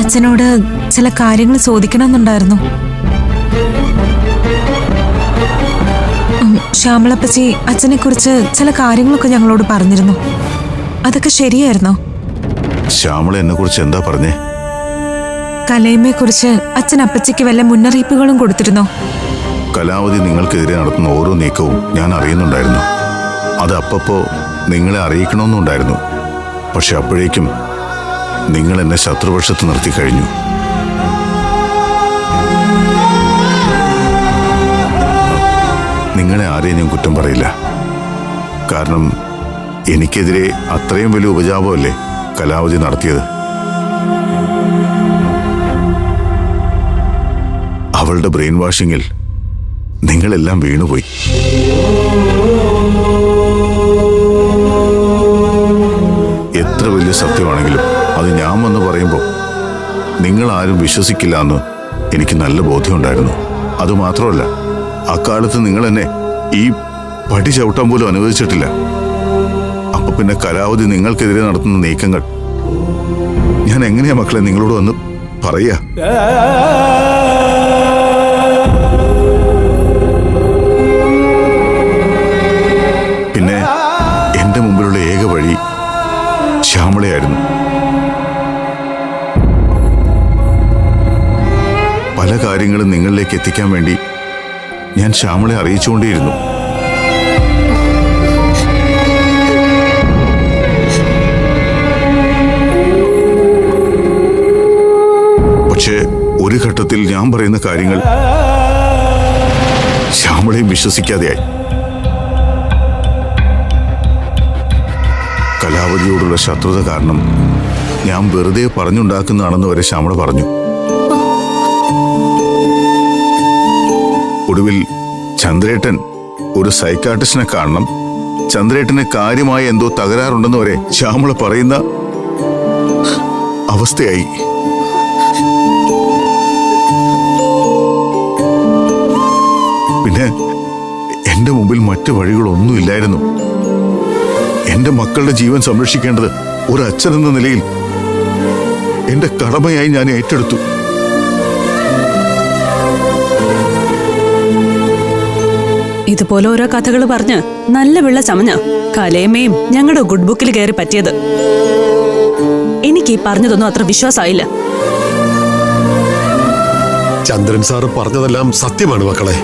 അച്ഛനോട് ചില കാര്യങ്ങൾ ചോദിക്കണമെന്നുണ്ടായിരുന്നു. ശ്യാമളപ്പച്ചി അച്ഛനെ കുറിച്ച് ചില കാര്യങ്ങളൊക്കെ ഞങ്ങളോട് പറഞ്ഞിരുന്നു. അതൊക്കെ ശരിയായിരുന്നോ? ശ്യാമള എന്നെ കുറിച്ച് എന്താ പറഞ്ഞേ? കലയമ്മയെ കുറിച്ച് അച്ഛൻ അപ്പച്ചിക്ക് വല്ല മുന്നറിയിപ്പുകളും കൊടുത്തിരുന്നോ? കലാവതി നിങ്ങൾക്കെതിരെ നടത്തുന്ന ഓരോ നീക്കവും ഞാൻ അറിയുന്നുണ്ടായിരുന്നു. അത് അപ്പപ്പോ നിങ്ങളെ അറിയിക്കണമെന്നുണ്ടായിരുന്നു. പക്ഷെ അപ്പോഴേക്കും നിങ്ങൾ എന്നെ ശത്രുപക്ഷത്ത് നിർത്തി കഴിഞ്ഞു. നിങ്ങളെ ആരെയും ഞാൻ കുറ്റം പറയില്ല. കാരണം എനിക്കെതിരെ അത്രയും വലിയ ഉപജാപമല്ലേ കലാവതി നടത്തിയത്. അവളുടെ ബ്രെയിൻ വാഷിങ്ങിൽ നിങ്ങളെല്ലാം വീണുപോയി. എത്ര വലിയ സത്യമാണെങ്കിലും അത് ഞാൻ വന്ന് പറയുമ്പോൾ നിങ്ങൾ ആരും വിശ്വസിക്കില്ല എന്ന് എനിക്ക് നല്ല ബോധ്യമുണ്ടായിരുന്നു. അതുമാത്രമല്ല, അക്കാലത്ത് നിങ്ങൾ എന്നെ ഈ പടി ചവിട്ടാൻ പോലും അനുവദിച്ചിട്ടില്ല. അപ്പൊ പിന്നെ കലാവതി നിങ്ങൾക്കെതിരെ നടത്തുന്ന നീക്കങ്ങൾ ഞാൻ എങ്ങനെയാ മക്കളെ നിങ്ങളോട് വന്ന് പറയാ? പിന്നെ എന്റെ മുമ്പിലുള്ള ഏക വഴി ശ്യാമളയായിരുന്നു. പല കാര്യങ്ങളും നിങ്ങളിലേക്ക് എത്തിക്കാൻ വേണ്ടി ഞാൻ ശ്യാമളയെ അറിയിച്ചുകൊണ്ടേയിരുന്നു. പക്ഷേ ഒരു ഘട്ടത്തിൽ ഞാൻ പറയുന്ന കാര്യങ്ങൾ ശ്യാമളയും വിശ്വസിക്കാതെയായി. കലാവതിയോടുള്ള ശത്രുത കാരണം ഞാൻ വെറുതെ പറഞ്ഞുണ്ടാക്കുന്നതാണെന്ന് വരെ ശ്യാമള പറഞ്ഞു. ഒടുവിൽ ചന്ദ്രേട്ടൻ ഒരു സൈക്കാട്രിസ്റ്റിനെ കാണണം, ചന്ദ്രേട്ടന് കാര്യമായ എന്തോ തകരാറുണ്ടെന്ന് വരെ ശ്യാമള പറയുന്ന അവസ്ഥയായി. പിന്നെ എന്റെ മുമ്പിൽ മറ്റു വഴികളൊന്നുമില്ലായിരുന്നു. എന്റെ മക്കളുടെ ജീവൻ സംരക്ഷിക്കേണ്ടത് ഒരു അച്ഛൻ എന്ന നിലയിൽ എന്റെ കടമയായി ഞാൻ ഏറ്റെടുത്തു. ഇതുപോലെ ഓരോ കഥകൾ പറഞ്ഞ് നല്ല വെള്ള ചമഞ്ഞ് കലയമ്മയും ഞങ്ങളുടെ ഗുഡ് ബുക്കിൽ കയറി പറ്റിയത്. എനിക്ക് ഈ പറഞ്ഞതൊന്നും അത്ര വിശ്വാസമായില്ല. ചന്ദ്രൻ സാറ് പറഞ്ഞതെല്ലാം സത്യമാണ് മക്കളെ.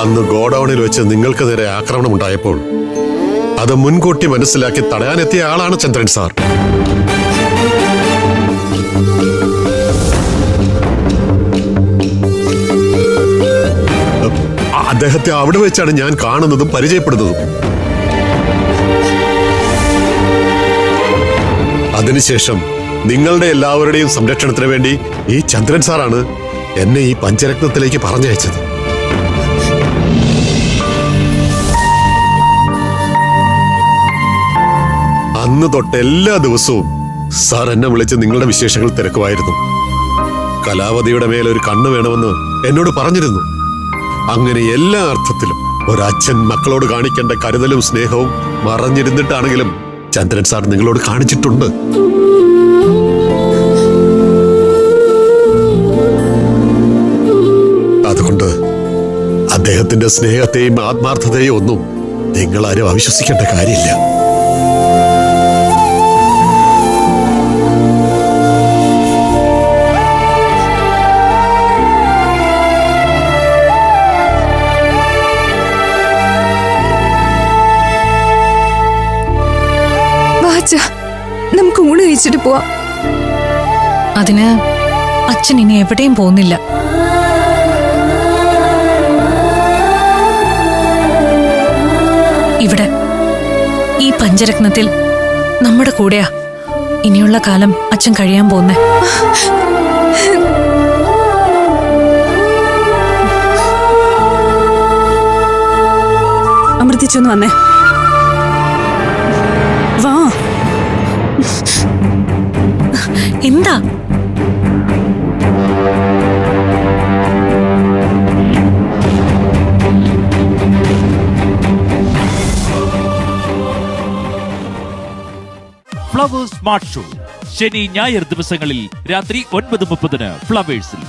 അന്ന് ഗോഡൌണിൽ വെച്ച് നിങ്ങൾക്ക് നേരെ ആക്രമണം ഉണ്ടായപ്പോൾ അത് മുൻകൂട്ടി മനസ്സിലാക്കി തടയാനെത്തിയ ആളാണ് ചന്ദ്രൻ സാർ. അദ്ദേഹത്തെ അവിടെ വെച്ചാണ് ഞാൻ കാണുന്നതും പരിചയപ്പെടുന്നതും. അതിനുശേഷം നിങ്ങളുടെ എല്ലാവരുടെയും സംരക്ഷണത്തിന് വേണ്ടി ഈ ചന്ദ്രൻ സാറാണ് എന്നെ ഈ പഞ്ചരത്നത്തിലേക്ക് പറഞ്ഞയച്ചത്. അന്ന് തൊട്ട് എല്ലാ ദിവസവും സാർ എന്നെ വിളിച്ച് നിങ്ങളുടെ വിശേഷങ്ങൾ തിരക്കുമായിരുന്നു. കലാവതിയുടെ മേലൊരു കണ്ണ് വേണമെന്ന് എന്നോട് പറഞ്ഞിരുന്നു. അങ്ങനെ എല്ലാ അർത്ഥത്തിലും ഒരച്ഛൻ മക്കളോട് കാണിക്കേണ്ട കരുതലും സ്നേഹവും മറഞ്ഞിരുന്നിട്ടാണെങ്കിലും ചന്ദ്രൻ സാർ നിങ്ങളോട് കാണിച്ചിട്ടുണ്ട്. അതുകൊണ്ട് അദ്ദേഹത്തിന്റെ സ്നേഹത്തെയും ആത്മാർത്ഥതയും ഒന്നും നിങ്ങളാരും അവിശ്വസിക്കേണ്ട കാര്യമില്ല. നമുക്ക് ഊണ് കഴിച്ചിട്ട് പോവാം. അതിന് അച്ഛൻ ഇനി എവിടെയും പോകുന്നില്ല. ഇവിടെ ഈ പഞ്ചരത്നത്തിൽ നമ്മുടെ കൂടെയാ ഇനിയുള്ള കാലം അച്ഛൻ കഴിയാൻ പോകുന്നേ. അമൃതിച്ചൊന്ന് വന്നേ. വാ. എന്താ? ഫ്ലവേഴ്സ് സ്മാർട്ട് ഷോ ശനി ഞായർ ദിവസങ്ങളിൽ രാത്രി 9:30 ഫ്ലവേഴ്സിൽ.